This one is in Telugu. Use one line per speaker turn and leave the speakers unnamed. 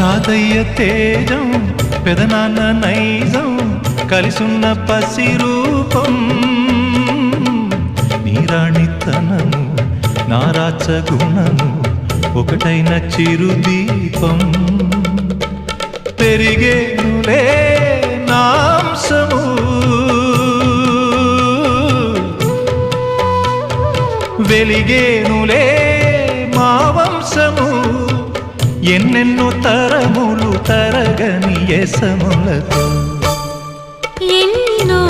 తాతయ్య తేజం పెదనాన్న నైజం కలిసున్న పసి రూపం నీరాణితనము నారాచ గుణము ఒకటైన చిరుదీపం పెరిగేనులే నాంసము వెలిగేనులే మా వంశము ఎన్నెన్నో తరములు తరగని యసములతో
ఎన్నో